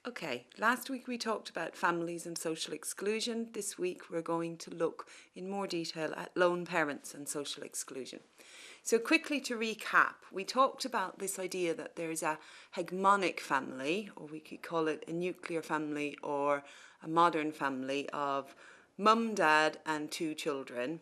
Okay, last week we talked about families and social exclusion. This week we're going to look in more detail at lone parents and social exclusion. So quickly to recap, we talked about this idea that there's a hegemonic family, or we could call it a nuclear family or a modern family of mum, dad and two children,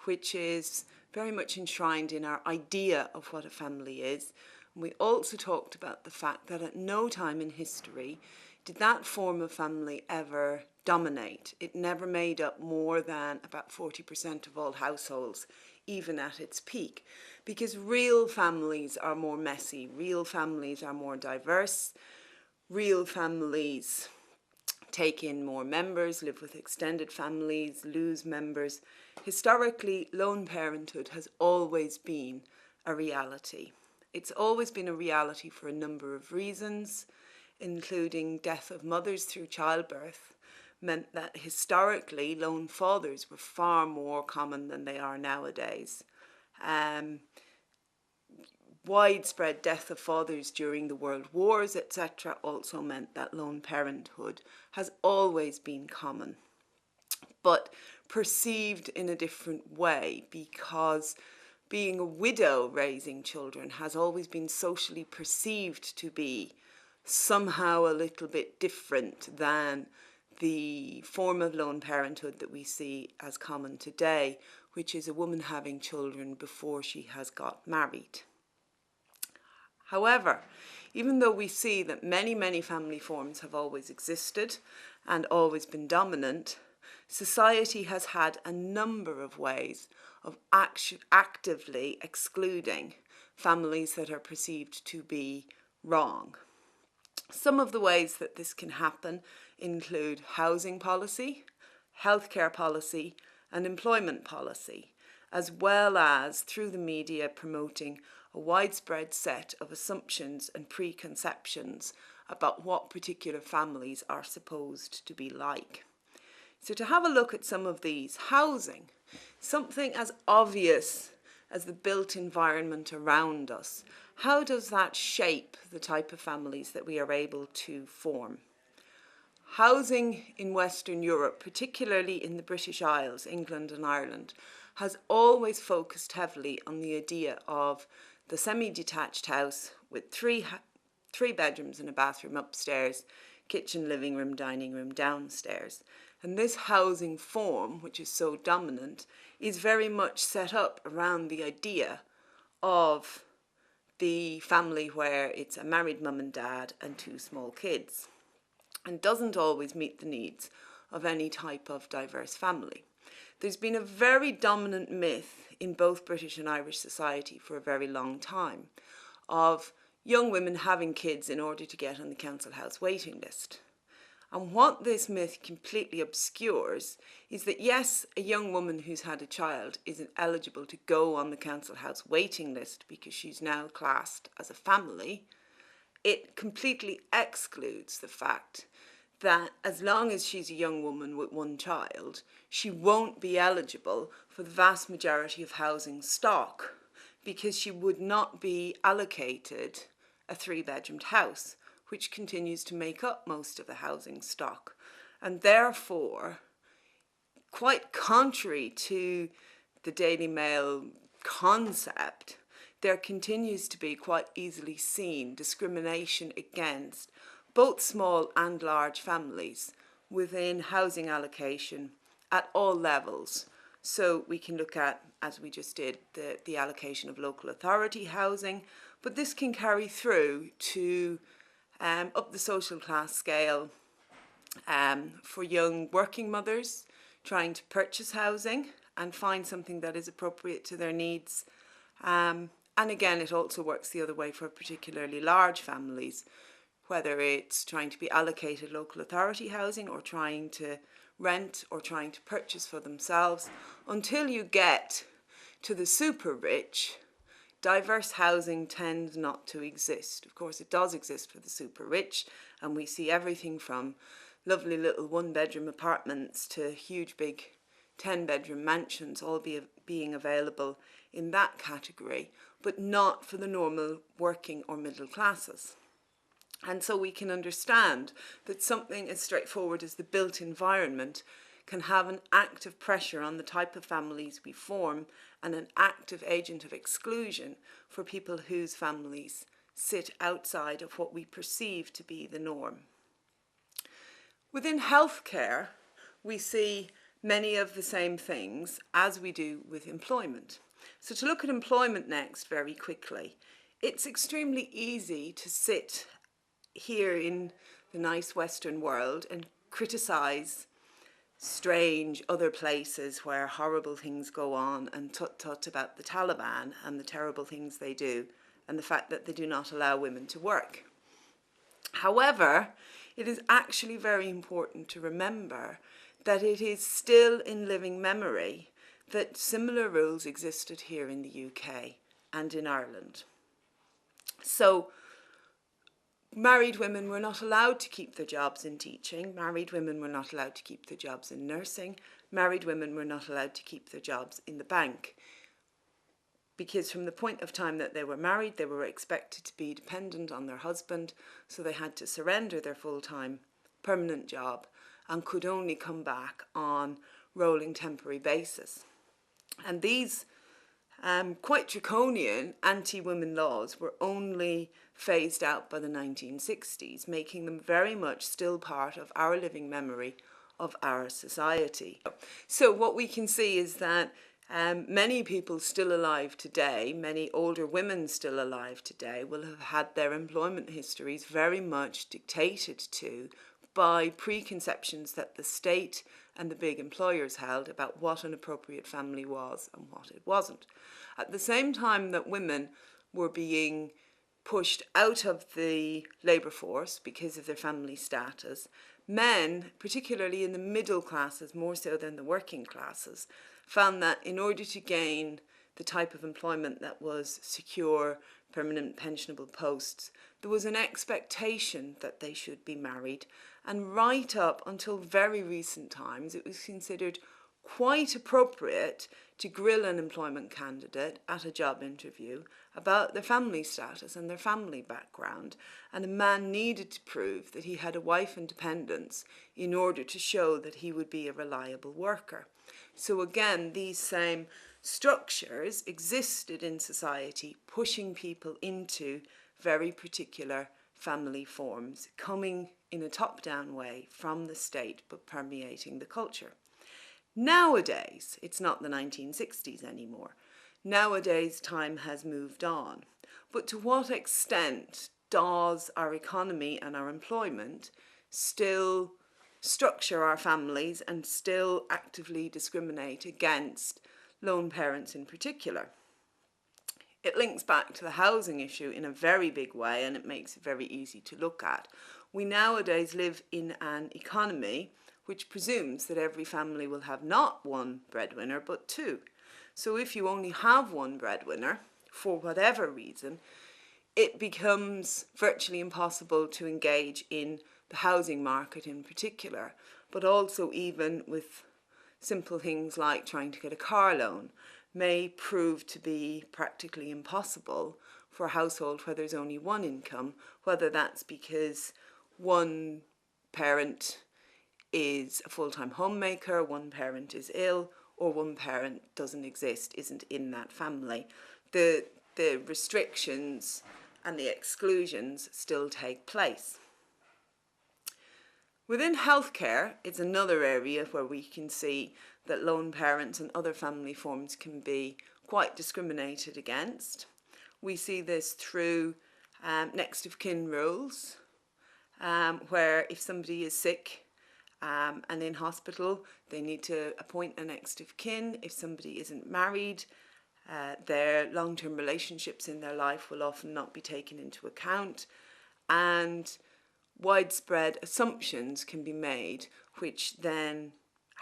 which is very much enshrined in our idea of what a family is. We also talked about the fact that at no time in history did that form of family ever dominate. It never made up more than about 40% of all households, even at its peak, because real families are more messy, real families are more diverse, real families take in more members, live with extended families, lose members. Historically, lone parenthood has always been a reality. It's always been a reality for a number of reasons, including death of mothers through childbirth, meant that historically lone fathers were far more common than they are nowadays. Widespread death of fathers during the world wars, etc., also meant that lone parenthood has always been common, but perceived in a different way, because being a widow raising children has always been socially perceived to be somehow a little bit different than the form of lone parenthood that we see as common today, which is a woman having children before she has got married. However, even though we see that many family forms have always existed and always been dominant, society has had a number of ways of actively excluding families that are perceived to be wrong. Some of the ways that this can happen include housing policy, healthcare policy, and employment policy, as well as through the media promoting a widespread set of assumptions and preconceptions about what particular families are supposed to be like. So to have a look at some of these, housing, something as obvious as the built environment around us, how does that shape the type of families that we are able to form? Housing in Western Europe, particularly in the British Isles, England and Ireland, has always focused heavily on the idea of the semi-detached house with three bedrooms and a bathroom upstairs, kitchen, living room, dining room downstairs. And this housing form, which is so dominant, is very much set up around the idea of the family where it's a married mum and dad and two small kids, and doesn't always meet the needs of any type of diverse family. There's been a very dominant myth in both British and Irish society for a very long time of young women having kids in order to get on the council house waiting list. And what this myth completely obscures is that, yes, a young woman who's had a child isn't eligible to go on the council house waiting list because she's now classed as a family. It completely excludes the fact that as long as she's a young woman with one child, she won't be eligible for the vast majority of housing stock, because she would not be allocated a 3-bedroomed house, which continues to make up most of the housing stock. And therefore, quite contrary to the Daily Mail concept, there continues to be quite easily seen discrimination against both small and large families within housing allocation at all levels. So we can look at, as we just did, the allocation of local authority housing, but this can carry through to up the social class scale for young working mothers trying to purchase housing and find something that is appropriate to their needs. And again, it also works the other way for particularly large families, whether it's trying to be allocated local authority housing or trying to rent or trying to purchase for themselves. Until you get to the super rich, diverse housing tends not to exist. Of course, it does exist for the super rich, and we see everything from lovely little 1-bedroom apartments to huge big 10-bedroom mansions all being available in that category, but not for the normal working or middle classes. And so we can understand that something as straightforward as the built environment can have an active pressure on the type of families we form and an active agent of exclusion for people whose families sit outside of what we perceive to be the norm. Within healthcare, we see many of the same things as we do with employment. So to look at employment next very quickly, it's extremely easy to sit here in the nice Western world and criticise strange other places where horrible things go on and tut-tut about the Taliban and the terrible things they do and the fact that they do not allow women to work. However, it is actually very important to remember that it is still in living memory that similar rules existed here in the UK and in Ireland. So, married women were not allowed to keep their jobs in teaching. Married women were not allowed to keep their jobs in nursing. Married women were not allowed to keep their jobs in the bank. Because from the point of time that they were married, they were expected to be dependent on their husband, so they had to surrender their full-time permanent job and could only come back on rolling temporary basis. And these quite draconian anti-women laws were only phased out by the 1960s, making them very much still part of our living memory of our society. So what we can see is that many people still alive today, many older women still alive today, will have had their employment histories very much dictated to by preconceptions that the state and the big employers held about what an appropriate family was and what it wasn't. At the same time that women were being pushed out of the labour force because of their family status, men, particularly in the middle classes, more so than the working classes, found that in order to gain the type of employment that was secure, permanent, pensionable posts, there was an expectation that they should be married. And right up until very recent times, it was considered quite appropriate to grill an employment candidate at a job interview about their family status and their family background. And a man needed to prove that he had a wife and dependents in order to show that he would be a reliable worker. So again, these same structures existed in society, pushing people into very particular family forms, coming in a top-down way from the state, but permeating the culture. Nowadays, it's not the 1960s anymore. Nowadays, time has moved on. But to what extent does our economy and our employment still structure our families and still actively discriminate against lone parents in particular? It links back to the housing issue in a very big way, and it makes it very easy to look at. We nowadays live in an economy which presumes that every family will have not one breadwinner, but two. So if you only have one breadwinner, for whatever reason, it becomes virtually impossible to engage in the housing market in particular, but also even with simple things like trying to get a car loan may prove to be practically impossible for a household where there's only one income, whether that's because one parent is a full-time homemaker, one parent is ill, or one parent doesn't exist, isn't in that family. The restrictions and the exclusions still take place. Within healthcare, it's another area where we can see that lone parents and other family forms can be quite discriminated against. We see this through next of kin rules, where if somebody is sick and in hospital, they need to appoint a next of kin. If somebody isn't married, their long-term relationships in their life will often not be taken into account, and widespread assumptions can be made which then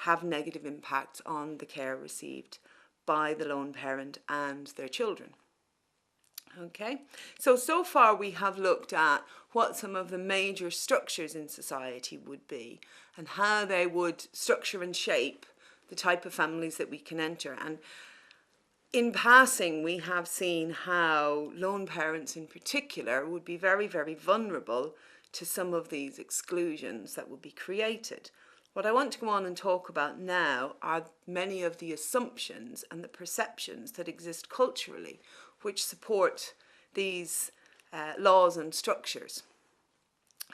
have negative impacts on the care received by the lone parent and their children. Okay, so far we have looked at what some of the major structures in society would be and how they would structure and shape the type of families that we can enter. And in passing, we have seen how lone parents in particular would be very, very vulnerable to some of these exclusions that will be created. What I want to go on and talk about now are many of the assumptions and the perceptions that exist culturally which support these laws and structures.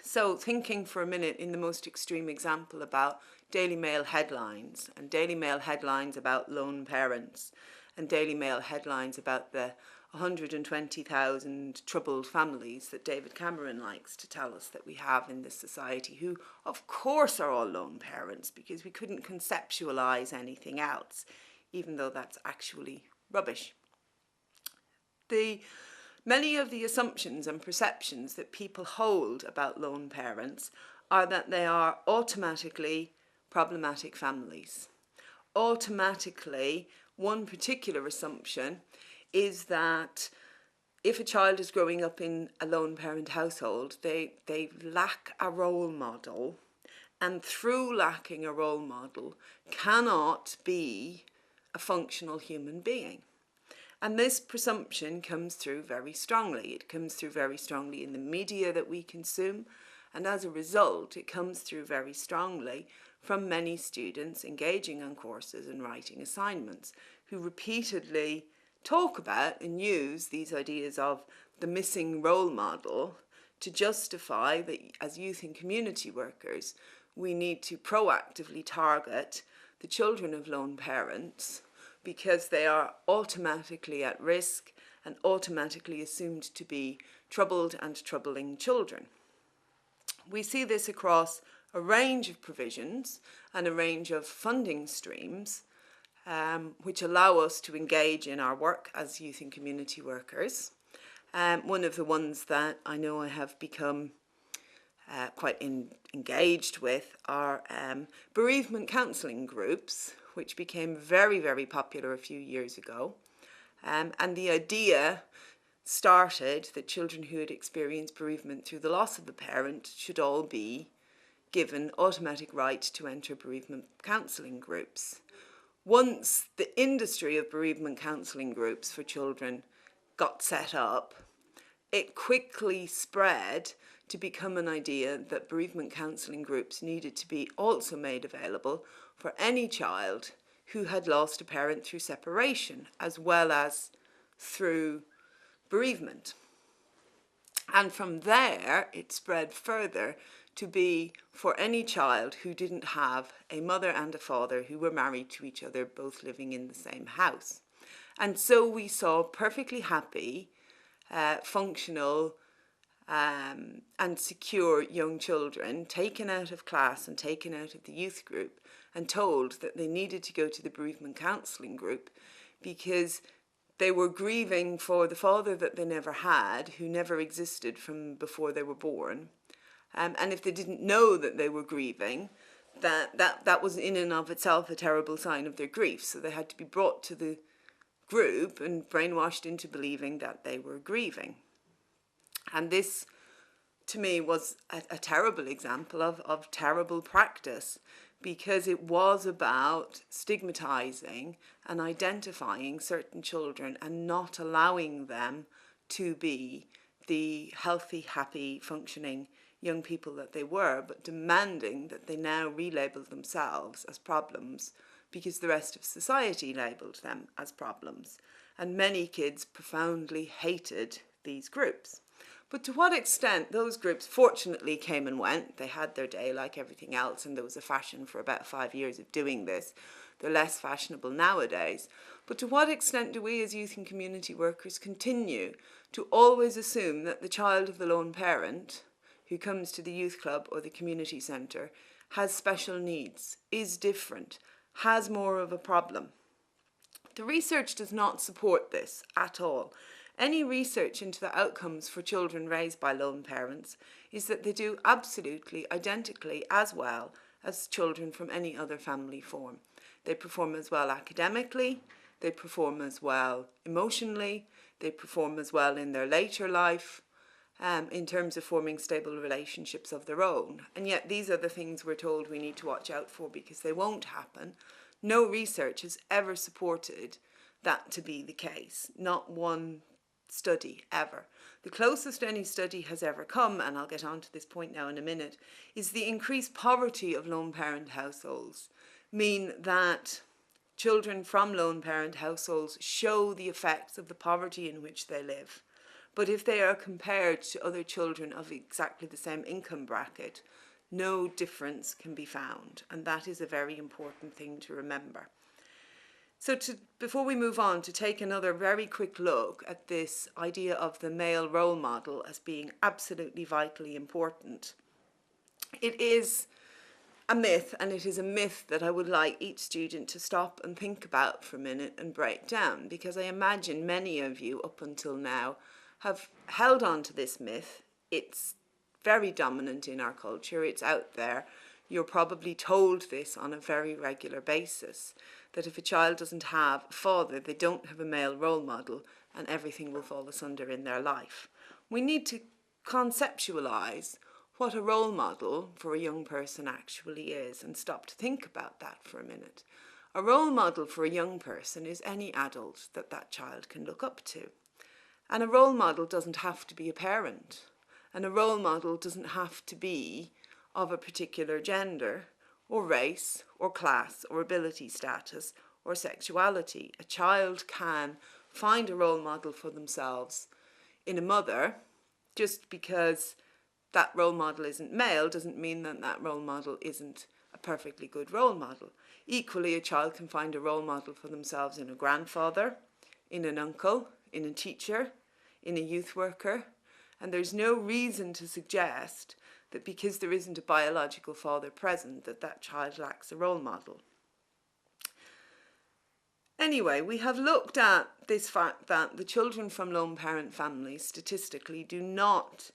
So thinking for a minute in the most extreme example about Daily Mail headlines, and Daily Mail headlines about lone parents, and Daily Mail headlines about the 120,000 troubled families that David Cameron likes to tell us that we have in this society, who of course are all lone parents because we couldn't conceptualise anything else, even though that's actually rubbish. Many of the assumptions and perceptions that people hold about lone parents are that they are automatically problematic families. Automatically, one particular assumption is that if a child is growing up in a lone parent household, they lack a role model, and through lacking a role model cannot be a functional human being. And this presumption comes through very strongly. It comes through very strongly in the media that we consume, and as a result, it comes through very strongly from many students engaging on courses and writing assignments who repeatedly talk about and use these ideas of the missing role model to justify that as youth and community workers, we need to proactively target the children of lone parents because they are automatically at risk and automatically assumed to be troubled and troubling children. We see this across a range of provisions and a range of funding streams which allow us to engage in our work as youth and community workers. One of the ones that I know I have become quite engaged with are bereavement counselling groups, which became very, very popular a few years ago. And the idea started that children who had experienced bereavement through the loss of a parent should all be given automatic right to enter bereavement counselling groups. Once the industry of bereavement counselling groups for children got set up, it quickly spread to become an idea that bereavement counselling groups needed to be also made available for any child who had lost a parent through separation as well as through bereavement. And from there, it spread further to be for any child who didn't have a mother and a father who were married to each other, both living in the same house. And so we saw perfectly happy, functional and secure young children taken out of class and taken out of the youth group and told that they needed to go to the bereavement counselling group because they were grieving for the father that they never had, who never existed from before they were born. And if they didn't know that they were grieving, that was in and of itself a terrible sign of their grief. So they had to be brought to the group and brainwashed into believing that they were grieving. And this, to me, was a terrible example of terrible practice, because it was about stigmatizing and identifying certain children and not allowing them to be the healthy, happy, functioning young people that they were, but demanding that they now relabel themselves as problems because the rest of society labelled them as problems. And many kids profoundly hated these groups. But to what extent those groups fortunately came and went. They had their day like everything else, and there was a fashion for about 5 years of doing this. They're less fashionable nowadays. But to what extent do we as youth and community workers continue to always assume that the child of the lone parent who comes to the youth club or the community centre has special needs, is different, has more of a problem? The research does not support this at all. Any research into the outcomes for children raised by lone parents is that they do absolutely identically as well as children from any other family form. They perform as well academically, they perform as well emotionally, they perform as well in their later life, in terms of forming stable relationships of their own. And yet these are the things we're told we need to watch out for because they won't happen. No research has ever supported that to be the case. Not one study ever. The closest any study has ever come, and I'll get on to this point now in a minute, is the increased poverty of lone parent households mean that children from lone parent households show the effects of the poverty in which they live. But if they are compared to other children of exactly the same income bracket, no difference can be found. And that is a very important thing to remember. So before we move on, to take another very quick look at this idea of the male role model as being absolutely vitally important. It is a myth, and it is a myth that I would like each student to stop and think about for a minute and break down, because I imagine many of you up until now have held on to this myth. It's very dominant in our culture. It's out there. You're probably told this on a very regular basis, that if a child doesn't have a father, they don't have a male role model, and everything will fall asunder in their life. We need to conceptualize what a role model for a young person actually is, and stop to think about that for a minute. A role model for a young person is any adult that that child can look up to. And a role model doesn't have to be a parent. And a role model doesn't have to be of a particular gender, or race, or class, or ability status, or sexuality. A child can find a role model for themselves in a mother. Just because that role model isn't male doesn't mean that that role model isn't a perfectly good role model. Equally, a child can find a role model for themselves in a grandfather, in an uncle, in a teacher, in a youth worker, and there's no reason to suggest that because there isn't a biological father present that that child lacks a role model. Anyway, we have looked at this fact that the children from lone parent families statistically do not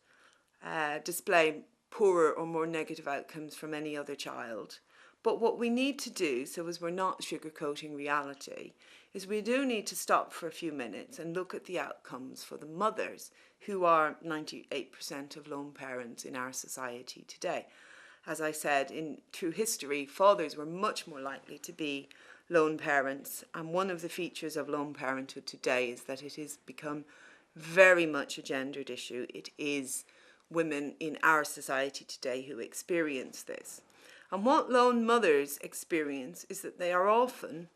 display poorer or more negative outcomes from any other child. But what we need to do, so as we're not sugarcoating reality, is we do need to stop for a few minutes and look at the outcomes for the mothers, who are 98% of lone parents in our society today. As I said, through history, fathers were much more likely to be lone parents, and one of the features of lone parenthood today is that it has become very much a gendered issue. It is women in our society today who experience this. And what lone mothers experience is that they are often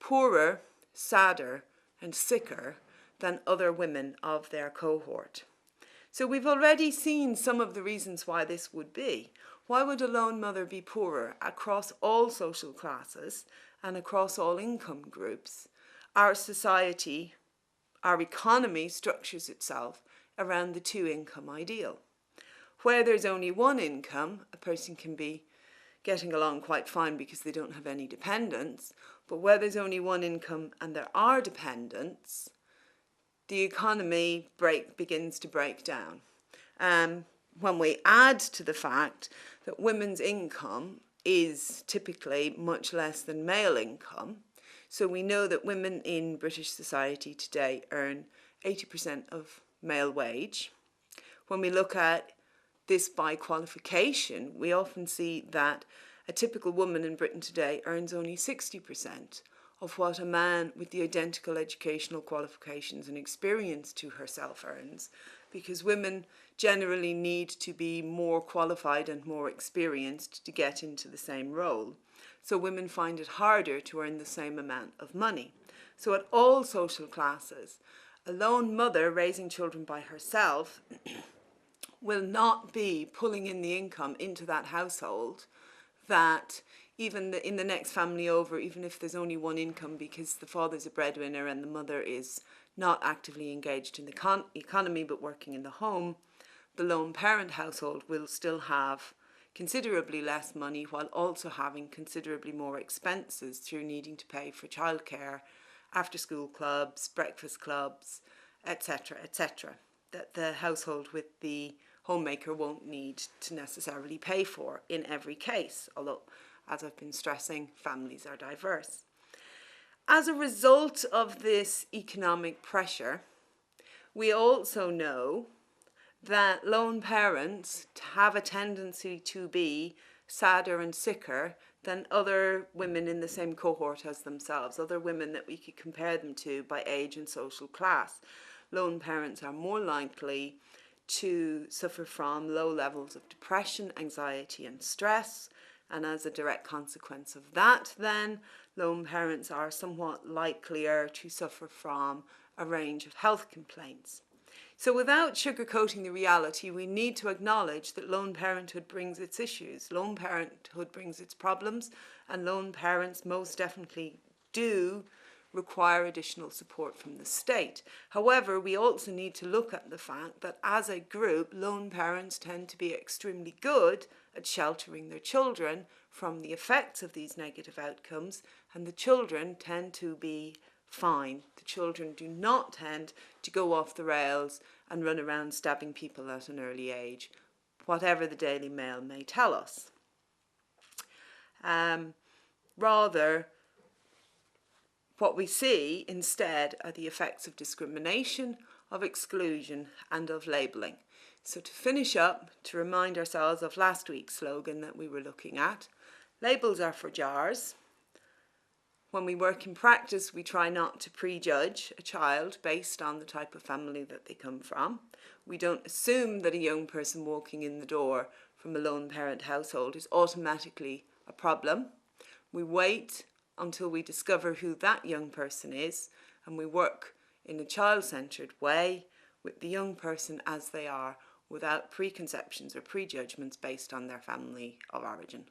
poorer, sadder, and sicker than other women of their cohort. So we've already seen some of the reasons why this would be. Why would a lone mother be poorer across all social classes and across all income groups? Our society, our economy structures itself around the two-income ideal. Where there's only one income, a person can be getting along quite fine because they don't have any dependents, but where there's only one income and there are dependents, the economy begins to break down. When we add to the fact that women's income is typically much less than male income, so we know that women in British society today earn 80% of male wage. When we look at this by qualification, we often see that a typical woman in Britain today earns only 60% of what a man with the identical educational qualifications and experience to herself earns, because women generally need to be more qualified and more experienced to get into the same role. So women find it harder to earn the same amount of money. So at all social classes, a lone mother raising children by herself will not be pulling in the income into that household that even in the next family over, even if there's only one income because the father's a breadwinner and the mother is not actively engaged in the economy but working in the home, the lone parent household will still have considerably less money while also having considerably more expenses through needing to pay for childcare, after school clubs, breakfast clubs, etc., etc., that the household with the homemaker won't need to necessarily pay for in every case, although, as I've been stressing, families are diverse. As a result of this economic pressure, we also know that lone parents have a tendency to be sadder and sicker than other women in the same cohort as themselves, other women that we could compare them to by age and social class. lone parents are more likely to suffer from low levels of depression, anxiety and stress. And as a direct consequence of that, then, lone parents are somewhat likelier to suffer from a range of health complaints. So without sugarcoating the reality, we need to acknowledge that lone parenthood brings its issues, lone parenthood brings its problems, and lone parents most definitely do require additional support from the state. However, we also need to look at the fact that as a group, lone parents tend to be extremely good at sheltering their children from the effects of these negative outcomes, and the children tend to be fine. The children do not tend to go off the rails and run around stabbing people at an early age, whatever the Daily Mail may tell us. Rather, what we see instead are the effects of discrimination, of exclusion and of labelling. So to finish up, to remind ourselves of last week's slogan that we were looking at, labels are for jars. When we work in practice, we try not to prejudge a child based on the type of family that they come from. We don't assume that a young person walking in the door from a lone parent household is automatically a problem. We wait until we discover who that young person is, and we work in a child-centred way with the young person as they are, without preconceptions or prejudgments based on their family of origin.